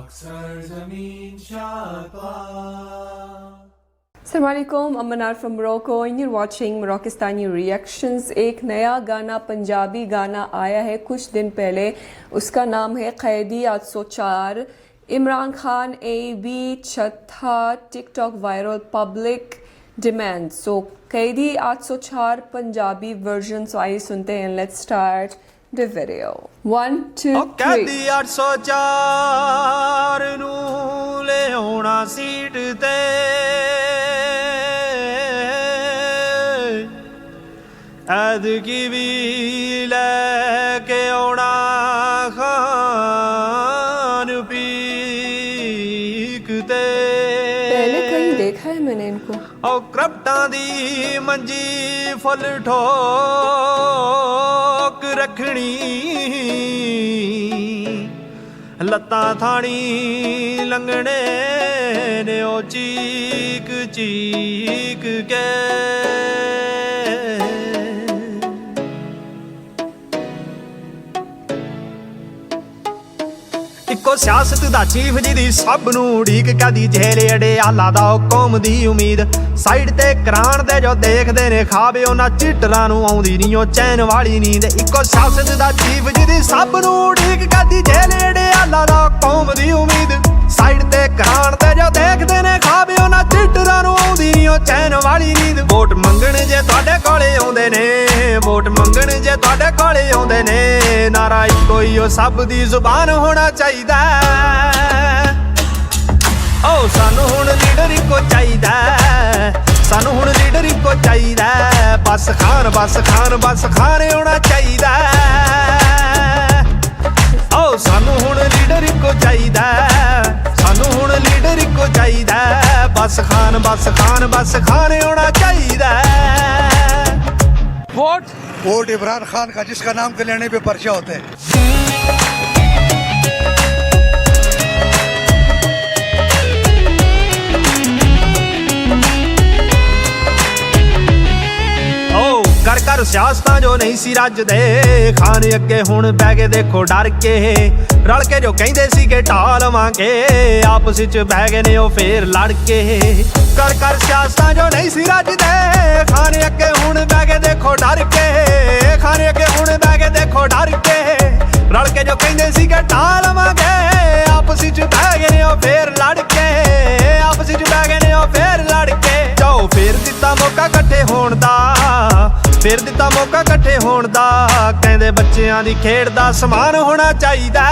Assalamualaikum, I'm Manar from Morocco and you're watching Moroccistani Reactions। एक नया गाना पंजाबी गाना आया है कुछ दिन पहले, उसका नाम है कैदी 804। इमरान खान AB छठा टिकटॉक वायरल पब्लिक डिमांड। सो कैदी 804 पंजाबी वर्जन। सो आइए सुनते हैं, लेट्स स्टार्ट the video। 1 2 3। कैदी 804 ਨੂੰ ਲਿਆਉਣਾ ਸੀਟ ਤੇ, ਐਤਕੀ ਵੀ ਲੈ ਕੇ ਆਉਣਾ ਖਾਨ ਪੀਕ ਤੇ। पहले कहीं देखा है मैंने इनको। ਉਹ ਕਰਪਟਾਂ ਦੀ ਮੰਜੀ ਫੁੱਲ ਠੋਕ ਰੱਖਣੀ, ਲੱਤਾਂ ਥਾਣੀ ਲੰਘਣੇ ਨੇ ਉਹ ਚੀਕ ਚੀਕ ਕੇ। ਇੱਕੋ ਸਿਆਸਤ ਦਾ ਚੀਫ ਜਿਹਦੀ ਸਭ ਨੂੰ ਉਡੀਕ, ਕਦੀ ਜੇਲ੍ਹ ਅਡਿਆਲਾ ਦਾ ਉਹ ਕੌਮ ਦੀ ਉਮੀਦ। ਸਾਈਡ ਤੇ ਕਰਾਣ ਦੇ ਜੋ ਦੇਖਦੇ ਨੇ ਖਾਬ, ਉਹਨਾਂ ਚਿੱਟਰਾਂ ਨੂੰ ਆਉਂਦੀ ਨਹੀਂ ਉਹ ਚੈਨ ਵਾਲੀ ਨੀਂਦ। ਇੱਕੋ ਸਿਆਸਤ ਦਾ ਚੀਫ ਜਿਹਦੀ ਸਭ ਨੂੰ ਉਡੀਕ, ਕਦੀ ਜੇਲ੍ਹ ਅਡਿਆਲਾ ਦਾ ਉਹ ਕੌਮ ਦੀ ਉਮੀਦ। ਸਾਈਡ ਤੇ ਕਰਾਣ ਦੇ ਜੋ ਦੇਖਦੇ ਨੇ ਖਾਬ, ਉਹਨਾਂ ਚਿੱਟਰਾਂ ਨੂੰ ਆਉਂਦੀ ਨਹੀਂ ਉਹ ਚੈਨ ਵਾਲੀ ਨੀਂਦ। ਵੋਟ ਮੰਗਣ ਜੇ ਤੁਹਾਡੇ ਕੋਲੇ ਆਉਂਦੇ ਨੇ, ਵੋਟ ਮੰਗਣ ਜੇ ਤੁਹਾਡੇ ਕੋਲੇ ਆਉਂਦੇ ਨੇ, ਨਾਰਾ ਇੱਕੋ ਹੀ ਉਹ ਸਭ ਦੀ ਜ਼ੁਬਾਨ ਹੋਣਾ ਚਾਹੀਦਾ। ਓ ਸਾਨੂੰ ਹੁਣ ਲੀਡਰ ਇੱਕੋ ਚਾਹੀਦਾ, ਸਾਨੂੰ ਹੁਣ ਲੀਡਰ ਇੱਕੋ ਚਾਹੀਦਾ। ਬਸ ਖਾਨ ਬਸ ਖਾਨ ਬਸ ਖਾਨ ਆਉਣਾ ਚਾਹੀਦਾ। ਓ ਸਾਨੂੰ ਹੁਣ ਲੀਡਰ ਇੱਕੋ ਚਾਹੀਦਾ, ਸਾਨੂੰ ਹੁਣ ਲੀਡਰ ਇੱਕੋ ਚਾਹੀਦਾ। ਬਸ ਖਾਨ ਬਸ ਖਾਨ ਬਸ ਖਾਨ ਆਉਣਾ ਚਾਹੀਦਾ। वोट इमरान खान का, जिसका नाम कल्याणी पे पर्चा होता है। ਕਰ ਕਰ ਸਿਆਸਤਾਂ ਜੋ ਨਹੀਂ ਸੀ ਰੱਜਦੇ, ਖਾਨ ਅੱਗੇ ਹੁਣ ਬਹਿ ਕੇ ਦੇਖੋ ਡਰ ਕੇ। ਰਲ ਕੇ ਜੋ ਕਹਿੰਦੇ ਸੀ ਕਿ ਢਾਹ ਲਵਾਂਗੇ, ਆਪਸ ਵਿੱਚ ਬਹਿ ਗਏ ਨੇ ਉਹ ਫੇਰ ਲੜ ਕੇ। ਕਰ ਕਰ ਸਿਆਸਤਾਂ ਜੋ ਨਹੀਂ ਸੀ ਰੱਜਦੇ, ਖਾਨ ਅੱਗੇ ਹੁਣ ਬਹਿ ਕੇ ਦੇਖੋ ਡਰ ਕੇ। ਖਾਨ ਅੱਗੇ ਹੁਣ ਬਹਿ ਕੇ ਦੇਖੋ ਡਰ ਕੇ। ਰਲ ਕੇ ਜੋ ਕਹਿੰਦੇ ਸੀ ਕਿ ਢਾਹ ਲਵਾਂਗੇ, ਆਪਸ ਵਿੱਚ ਬਹਿ ਗਏ ਨੇ ਉਹ ਫੇਰ ਲੜ ਕੇ। ਆਪਸ ਵਿੱਚ ਬਹਿ ਗਏ ਨੇ ਉਹ ਫੇਰ ਲੜ ਕੇ। ਜਾਓ ਫੇਰ ਦਿੱਤਾ ਮੌਕਾ ਇਕੱਠੇ ਹੋਣ ਦਾ, ਫੇਰ ਦਿੱਤਾ ਮੌਕਾ ਇਕੱਠੇ ਹੋਣ ਦਾ। ਕਹਿੰਦੇ ਬੱਚਿਆਂ ਦੀ ਖੇਡ ਦਾ ਸਮਾਨ ਹੋਣਾ ਚਾਹੀਦਾ।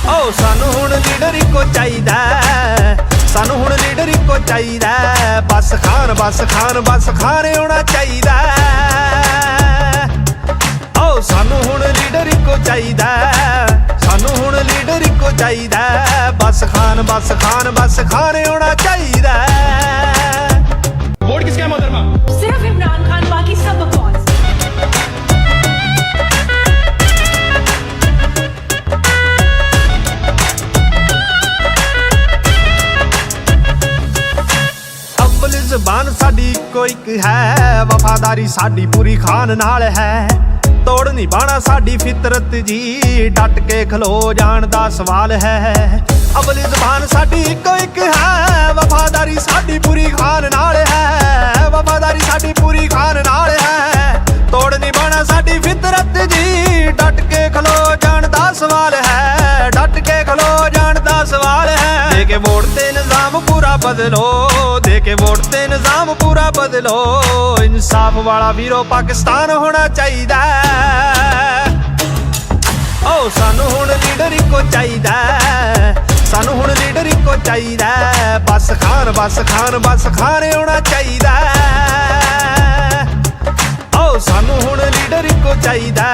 ਓ ਸਾਨੂੰ ਹੁਣ ਲੀਡਰ ਇੱਕੋ ਚਾਹੀਦਾ, ਸਾਨੂੰ ਹੁਣ ਲੀਡਰ ਇੱਕੋ ਚਾਹੀਦਾ। ਬਸ ਖਾਨ ਬਸ ਖਾਨ ਬਸ ਖਾਨ ਆਉਣਾ ਚਾਹੀਦਾ। ਓ ਸਾਨੂੰ ਹੁਣ ਲੀਡਰ ਇੱਕੋ ਚਾਹੀਦਾ, ਸਾਨੂੰ ਹੁਣ ਲੀਡਰ ਇੱਕੋ ਚਾਹੀਦਾ। ਬਸ ਖਾਨ ਬਸ ਖਾਨ ਬਸ ਖਾਨ ਆਉਣਾ ਚਾਹੀਦਾ। वोट किसका है मोहतरमा? सिर्फ इमरान खान, बाकी सब बकवास। ਅਵਲ ਜ਼ਬਾਨ ਸਾਡੀ ਇੱਕੋ ਇੱਕ ਹੈ, ਵਫਾਦਾਰੀ ਸਾਡੀ ਪੂਰੀ ਖਾਨ ਨਾਲ ਹੈ। ਤੋੜ ਨਹੀਂ ਬਾਣਾ ਸਾਡੀ ਫਿਤਰਤ ਜੀ, ਡਟ ਕੇ ਖਲੋ ਜਾਣ ਦਾ ਸਵਾਲ ਹੈ। ਅਵਲ ਜ਼ਬਾਨ ਸਾਡੀ ਇੱਕੋ ਇੱਕ ਹੈ, ਵਫਾਦਾਰੀ ਸਾਡੀ ਪੂਰੀ ਖਾਨ ਨਾਲ ਹੈ। ਵਫਾਦਾਰੀ ਸਾਡੀ ਪੂਰੀ ਖਾਨ ਨਾਲ ਹੈ। ਤੋੜ ਨਹੀਂ ਬਾਣਾ ਸਾਡੀ ਫਿਤਰਤ ਜੀ, ਡਟ ਕੇ ਖਲੋ ਜਾਣ ਦਾ ਸਵਾਲ ਹੈ। ਡਟ ਕੇ ਖਲੋ ਜਾਣ ਦਾ ਸਵਾਲ ਹੈ। ਦੇ ਕੇ ਵੋਟ ਤੇ ਨਿਜ਼ਾਮ ਪੂਰਾ ਬਦਲੋ, ਦੇ ਕੇ ਵੋਟ ਤੇ ਨਿਜ਼ਾਮ ਪੂਰਾ ਬਦਲੋ। ਇਨਸਾਫ ਵਾਲਾ ਵੀਰੋ ਪਾਕਿਸਤਾਨ ਹੋਣਾ ਚਾਹੀਦਾ। ਓ ਸਾਨੂੰ ਹੁਣ ਲੀਡਰ ਇੱਕੋ ਚਾਹੀਦਾ, ਸਾਨੂੰ ਹੁਣ ਲੀਡਰ ਇੱਕੋ ਚਾਹੀਦਾ। ਬਸ ਖਾਨ ਬਸ ਖਾਨ ਬਸ ਖਾਨ ਆਉਣਾ ਚਾਹੀਦਾ। ਓ ਸਾਨੂੰ ਹੁਣ ਲੀਡਰ ਇੱਕੋ ਚਾਹੀਦਾ,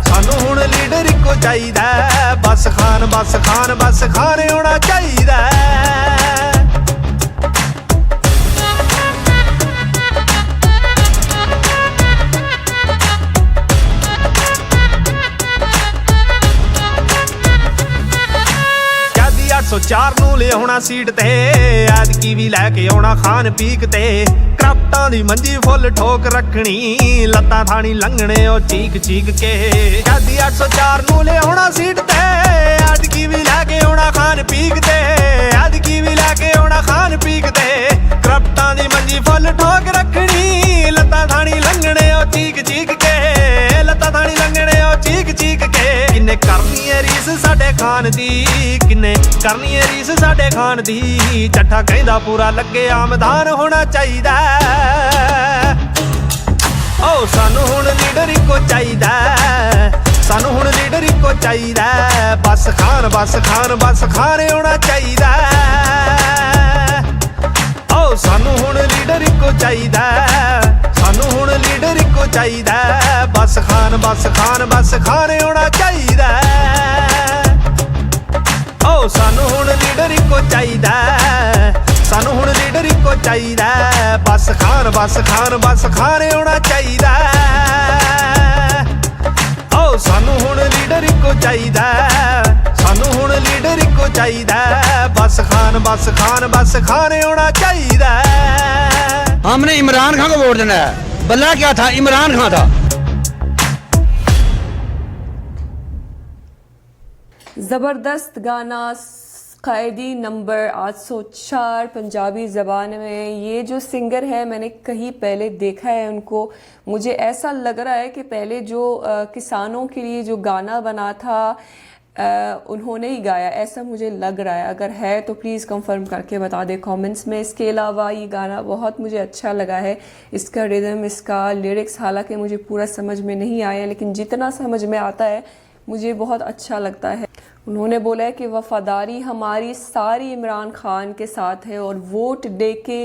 ਸਾਨੂੰ ਹੁਣ ਲੀਡਰ ਇੱਕੋ ਚਾਹੀਦਾ। ਬਸ ਖਾਨ ਬਸ ਖਾਨ ਬਸ ਖਾਨ ਆਉਣਾ ਚਾਹੀਦਾ। 804 ਨੂੰ ਲਿਆਉਣਾ ਸੀਟ ਤੇ ਐਤਕੀ ਵੀ ਲੈ ਕੇ ਆਉਣਾ ਖਾਨ ਪੀਕ ਤੇ ਕਰਪਟਾਂ ਦੀ ਮੰਜੀ ਫੁੱਲ ਠੋਕ ਰੱਖਣੀ ਲੱਤਾਂ ਥਾਣੀ ਲੰਘਣੇ ਉਹ ਚੀਕ ਚੀਕ ਕੇ ਐਤਕੀ 804 ਨੂੰ ਲਿਆਉਣਾ ਸੀਟ ਤੇ ਐਤਕੀ ਵੀ ਲੈ ਕੇ ਆਉਣਾ ਖਾਨ ਪੀਕ ਤੇ ਐਤਕੀ ਵੀ ਲੈ ਕੇ ਆਉਣਾ ਖਾਨ ਪੀਕ ਤੇ ਕਰਪਟਾਂ ਦੀ ਮੰਜੀ ਫੁੱਲ ਠੋਕ ਰੱਖਣੀ ਲੱਤਾਂ ਥਾਣੀ ਲੰਘਣੇ ਉਹ ਚੀਕ ਚੀਕ ਕੇ ਲੱਤਾਂ ਥਾਣੀ ਲੰਘਣੇ ਉਹ ਚੀਕ ਚੀਕ ਕੇ ਕਿੰਨੇ ਕਰਨੀ ਏ ਰੀਸ ਸਾਡੇ ਖਾਨ ਦੀ ਕਿੰਨੇ ਕਰਨੀ ਏ ਰੀਸ ਸਾਡੇ ਖਾਨ ਦੀ ਚੱਠਾ ਕਹਿੰਦਾ ਪੂਰਾ ਲੱਗੇ ਆਮਦਾਨ ਹੋਣਾ ਚਾਹੀਦਾ ਓ ਸਾਨੂੰ ਹੁਣ ਲੀਡਰ ਇੱਕੋ ਚਾਹੀਦਾ ਸਾਨੂੰ ਹੁਣ ਲੀਡਰ ਇੱਕੋ ਚਾਹੀਦਾ ਬਸ ਖਾਨ ਬਸ ਖਾਨ ਬਸ ਖਾਨ ਆਉਣਾ ਚਾਹੀਦਾ ਓ ਸਾਨੂੰ ਹੁਣ ਲੀਡਰ ਇੱਕੋ ਚਾਹੀਦਾ ਸਾਨੂੰ ਹੁਣ ਲੀਡਰ ਇੱਕੋ ਚਾਹੀਦਾ ਬਸ ਖਾਨ ਬਸ ਖਾਨ ਬਸ ਖਾਨ ਆਉਣਾ ਚਾਹੀਦਾ ਓ ਸਾਨੂੰ ਹੁਣ ਲੀਡਰ ਇੱਕੋ ਚਾਹੀਦਾ ਸਾਨੂੰ ਹੁਣ ਲੀਡਰ ਇੱਕੋ ਚਾਹੀਦਾ ਬਸ ਖਾਨ ਬਸ ਖਾਨ ਬਸ ਖਾਨ ਆਉਣਾ ਚਾਹੀਦਾ ਓ ਸਾਨੂੰ ਹੁਣ ਲੀਡਰ ਇੱਕੋ ਚਾਹੀਦਾ ਸਾਨੂੰ ਹੁਣ ਲੀਡਰ ਇੱਕੋ ਚਾਹੀਦਾ ਬਸ ਖਾਨ ਬਸ ਖਾਨ बस खान आना चाहिए। हमने इमरान खान को वोट देना है, बल्ला क्या था, इमरान खान था। ज़बरदस्त गाना क़ायदी नंबर 804 पंजाबी ज़बान में। ये जो सिंगर है मैंने कहीं पहले देखा है उनको, मुझे ऐसा लग रहा है कि पहले जो किसानों के लिए जो गाना बना था उन्होंने ही गाया, ऐसा मुझे लग रहा है। अगर है तो प्लीज़ कंफर्म करके बता दें कमेंट्स में। इसके अलावा ये गाना बहुत मुझे अच्छा लगा है, इसका रिदम, इसका लिरिक्स हालांकि मुझे पूरा समझ में नहीं आया, लेकिन जितना समझ में आता है मुझे बहुत अच्छा लगता है। उन्होंने बोला है कि वफ़ादारी हमारी सारी इमरान खान के साथ है और वोट दे के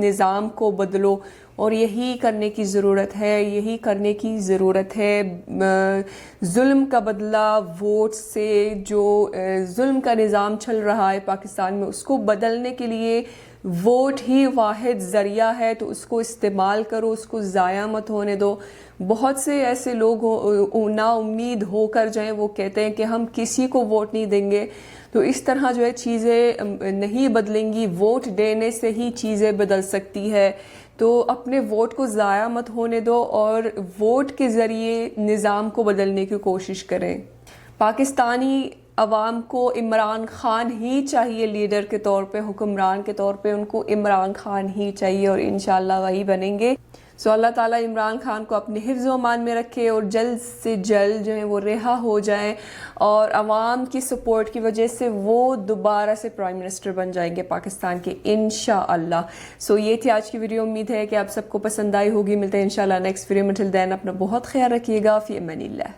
निज़ाम को बदलो, और यही करने की ज़रूरत है, यही करने की ज़रूरत है। जुल्म का बदला वोट से, जो जुल्म का निज़ाम चल रहा है पाकिस्तान में उसको बदलने के लिए वोट ही वाहिद ज़रिया है, तो उसको इस्तेमाल करो, उसको ज़ाया मत होने दो। बहुत से ऐसे लोग नाउम्मीद होकर जाएं, वो कहते हैं कि हम किसी को वोट नहीं देंगे, तो इस तरह जो है चीज़ें नहीं बदलेंगी, वोट देने से ही चीज़ें बदल सकती है। तो अपने वोट को ज़ाया मत होने दो और वोट के ज़रिए निज़ाम को बदलने की कोशिश करें। पाकिस्तानी अवाम को इमरान खान ही चाहिए लीडर के तौर पे, हुक्मरान के तौर पे उनको इमरान खान ही चाहिए और इंशाल्लाह वही बनेंगे। सो अल्लाह ताला इमरान खान को अपने हिफ्ज़ व अमान में रखे और जल्द से जल्द जो है वो रिहा हो जाएं, और अवाम की सपोर्ट की वजह से वो दोबारा से प्राइम मिनिस्टर बन जाएंगे पाकिस्तान के इंशाअल्लाह। सो ये थी आज की वीडियो, उम्मीद है कि आप सबको पसंद आई होगी। मिलते हैं इंशाल्लाह नेक्स्ट वीडियो में। टिल देन अपना बहुत ख्याल रखिएगा। फ़ी अमानिल्लाह।